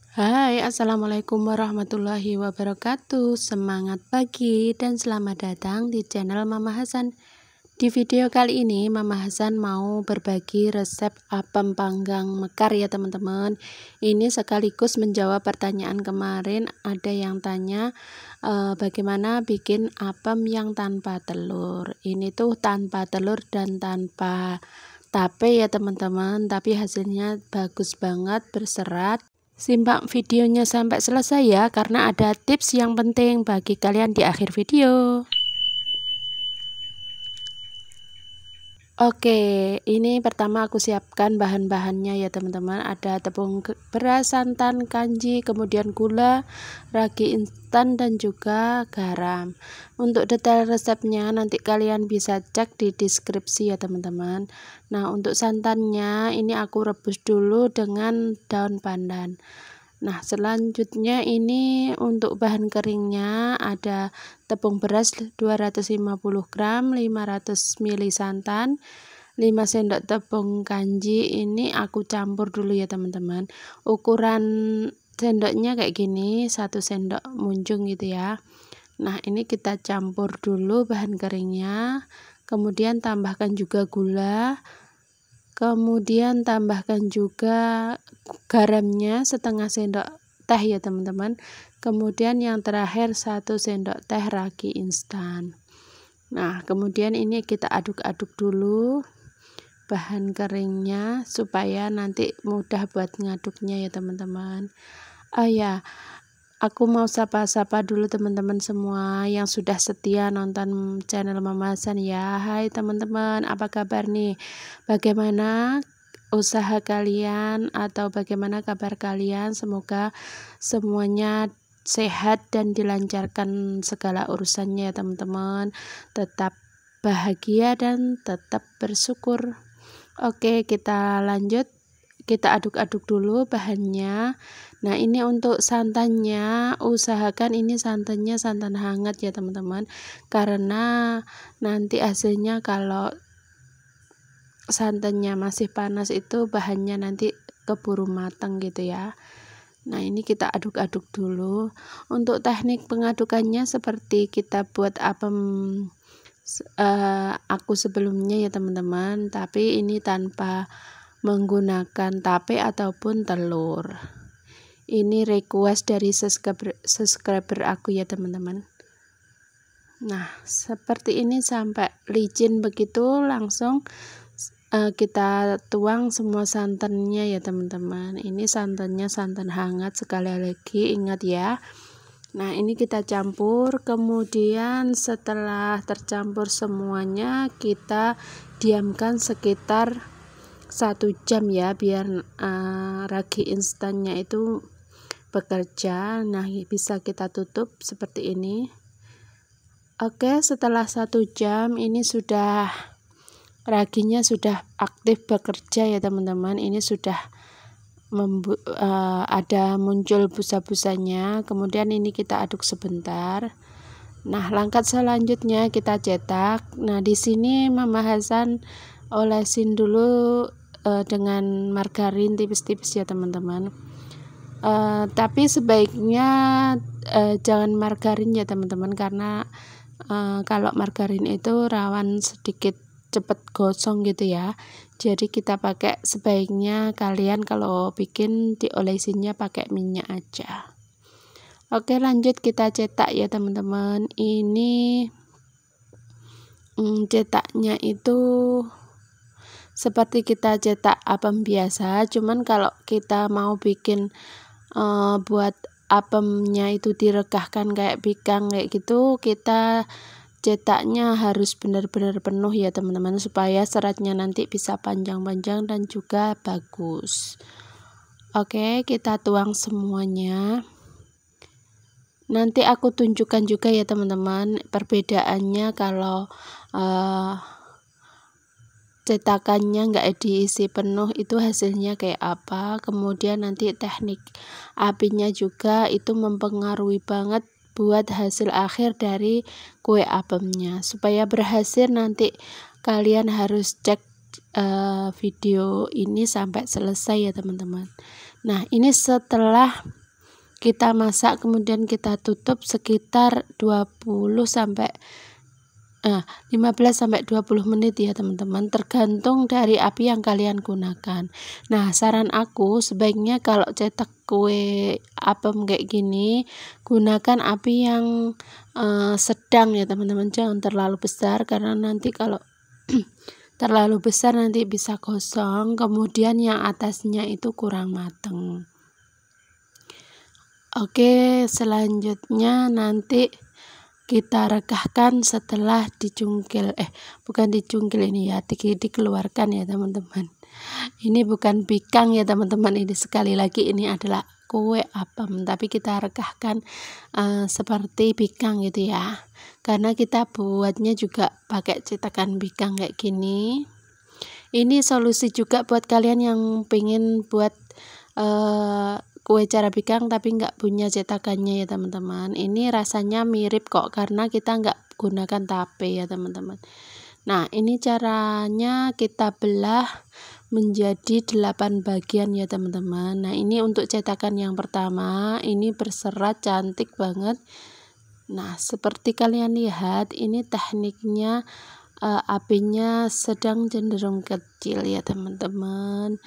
Hai, assalamualaikum warahmatullahi wabarakatuh. Semangat pagi dan selamat datang di channel Mama Hasan. Di video kali ini Mama Hasan mau berbagi resep apem panggang mekar ya teman-teman. Ini sekaligus menjawab pertanyaan kemarin. Ada yang tanya bagaimana bikin apem yang tanpa telur. Ini tuh tanpa telur dan tanpa tape ya teman-teman, tapi hasilnya bagus banget, berserat. Simak videonya sampai selesai ya, karena ada tips yang penting bagi kalian di akhir video. Oke, ini pertama aku siapkan bahan-bahannya ya teman-teman. Ada tepung beras, santan, kanji, kemudian gula, ragi instan, dan juga garam. Untuk detail resepnya nanti kalian bisa cek di deskripsi ya teman-teman. Nah, untuk santannya ini aku rebus dulu dengan daun pandan. Nah, selanjutnya ini untuk bahan keringnya ada tepung beras 250 gram, 500 ml santan, 5 sendok tepung kanji. Ini aku campur dulu ya teman-teman. Ukuran sendoknya kayak gini, 1 sendok munjung gitu ya. Nah, ini kita campur dulu bahan keringnya, kemudian tambahkan juga gula, kemudian tambahkan juga garamnya setengah sendok teh ya teman-teman. Kemudian yang terakhir 1 sendok teh ragi instan. Nah, kemudian ini kita aduk-aduk dulu bahan keringnya supaya nanti mudah buat ngaduknya ya teman-teman. Oh ya, aku mau sapa-sapa dulu teman-teman semua yang sudah setia nonton channel Mama Hasan ya. Hai teman-teman, apa kabar nih? Bagaimana usaha kalian atau bagaimana kabar kalian? Semoga semuanya sehat dan dilancarkan segala urusannya ya teman-teman. Tetap bahagia dan tetap bersyukur. Oke, kita lanjut. Kita aduk-aduk dulu bahannya. Nah, ini untuk santannya, usahakan ini santannya santan hangat ya teman-teman, karena nanti hasilnya kalau santannya masih panas itu bahannya nanti keburu matang gitu ya. Nah, ini kita aduk-aduk dulu. Untuk teknik pengadukannya seperti kita buat apem aku sebelumnya ya teman-teman, tapi ini tanpa menggunakan tape ataupun telur. Ini request dari subscriber aku ya teman-teman. Nah, seperti ini sampai licin begitu, langsung kita tuang semua santannya ya teman-teman. Ini santannya santan hangat, sekali lagi ingat ya. Nah, ini kita campur, kemudian setelah tercampur semuanya kita diamkan sekitar 1 jam ya, biar ragi instannya itu bekerja. Nah, bisa kita tutup seperti ini. Oke, setelah 1 jam ini sudah raginya sudah aktif bekerja ya teman-teman. Ini sudah ada muncul busa-busanya. Kemudian ini kita aduk sebentar. Nah, langkah selanjutnya kita cetak. Nah, di sini Mama Hasan olesin dulu dengan margarin tipis-tipis ya teman-teman. Tapi sebaiknya jangan margarin ya teman-teman, karena kalau margarin itu rawan sedikit cepat gosong gitu ya. Jadi kita pakai, sebaiknya kalian kalau bikin diolesinnya pakai minyak aja. Oke, lanjut kita cetak ya teman-teman. Ini cetaknya itu seperti kita cetak apem biasa, cuman kalau kita mau bikin buat apemnya itu diregahkan kayak pinggang kayak gitu, kita cetaknya harus benar-benar penuh ya teman-teman, supaya seratnya nanti bisa panjang-panjang dan juga bagus. Oke, kita tuang semuanya. Nanti aku tunjukkan juga ya teman-teman perbedaannya kalau cetakannya nggak diisi penuh itu hasilnya kayak apa. Kemudian nanti teknik apinya juga itu mempengaruhi banget buat hasil akhir dari kue apemnya. Supaya berhasil nanti kalian harus cek video ini sampai selesai ya teman-teman. Nah, ini setelah kita masak, kemudian kita tutup sekitar 15-20 menit ya teman-teman, tergantung dari api yang kalian gunakan. Nah, saran aku sebaiknya kalau cetak kue apem kayak gini gunakan api yang sedang ya teman-teman, jangan terlalu besar karena nanti kalau terlalu besar nanti bisa gosong, kemudian yang atasnya itu kurang mateng. Oke, selanjutnya nanti kita regahkan setelah dicungkil, bukan dicungkil ini ya, dikeluarkan ya teman-teman. Ini bukan bikang ya teman-teman, ini sekali lagi ini adalah kue apem, tapi kita regahkan seperti bikang gitu ya, karena kita buatnya juga pakai cetakan bikang kayak gini. Ini solusi juga buat kalian yang pengen buat kue cara bikang tapi nggak punya cetakannya ya teman-teman. Ini rasanya mirip kok karena kita nggak gunakan tape ya teman-teman. Nah, ini caranya kita belah menjadi 8 bagian ya teman-teman. Nah, ini untuk cetakan yang pertama, ini berserat cantik banget. Nah, seperti kalian lihat, ini tekniknya apinya sedang cenderung kecil ya teman-teman.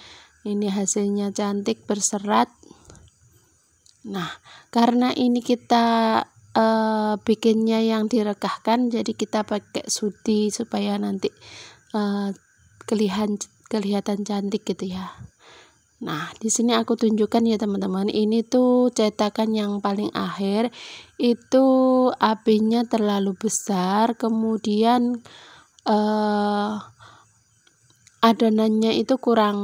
Ini hasilnya cantik berserat. Nah, karena ini kita bikinnya yang diregahkan, jadi kita pakai sudi supaya nanti kelihatan cantik gitu ya. Nah, di sini aku tunjukkan ya teman-teman, ini tuh cetakan yang paling akhir itu apinya terlalu besar, kemudian adonannya itu kurang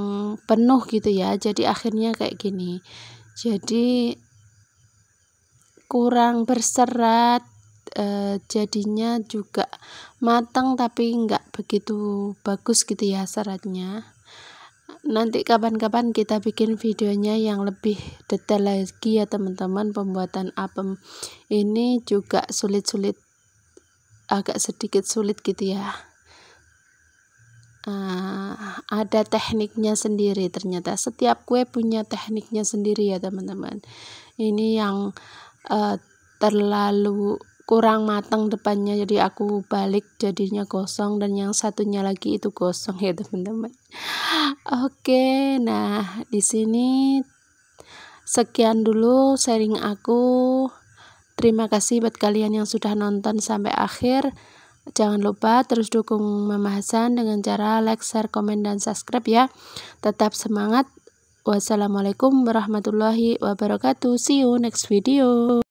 penuh gitu ya, jadi akhirnya kayak gini. Jadi kurang berserat, jadinya juga matang tapi nggak begitu bagus gitu ya seratnya. Nanti kapan-kapan kita bikin videonya yang lebih detail lagi ya teman-teman. Pembuatan apem ini juga agak sedikit sulit gitu ya. Ada tekniknya sendiri, ternyata setiap kue punya tekniknya sendiri ya teman-teman. Ini yang terlalu kurang matang depannya, jadi aku balik jadinya gosong, dan yang satunya lagi itu gosong ya teman-teman. Oke, nah di sini sekian dulu sharing aku. Terima kasih buat kalian yang sudah nonton sampai akhir. Jangan lupa terus dukung Mama Hasan dengan cara like, share, komen, dan subscribe ya. Tetap semangat. Wassalamualaikum warahmatullahi wabarakatuh. See you next video.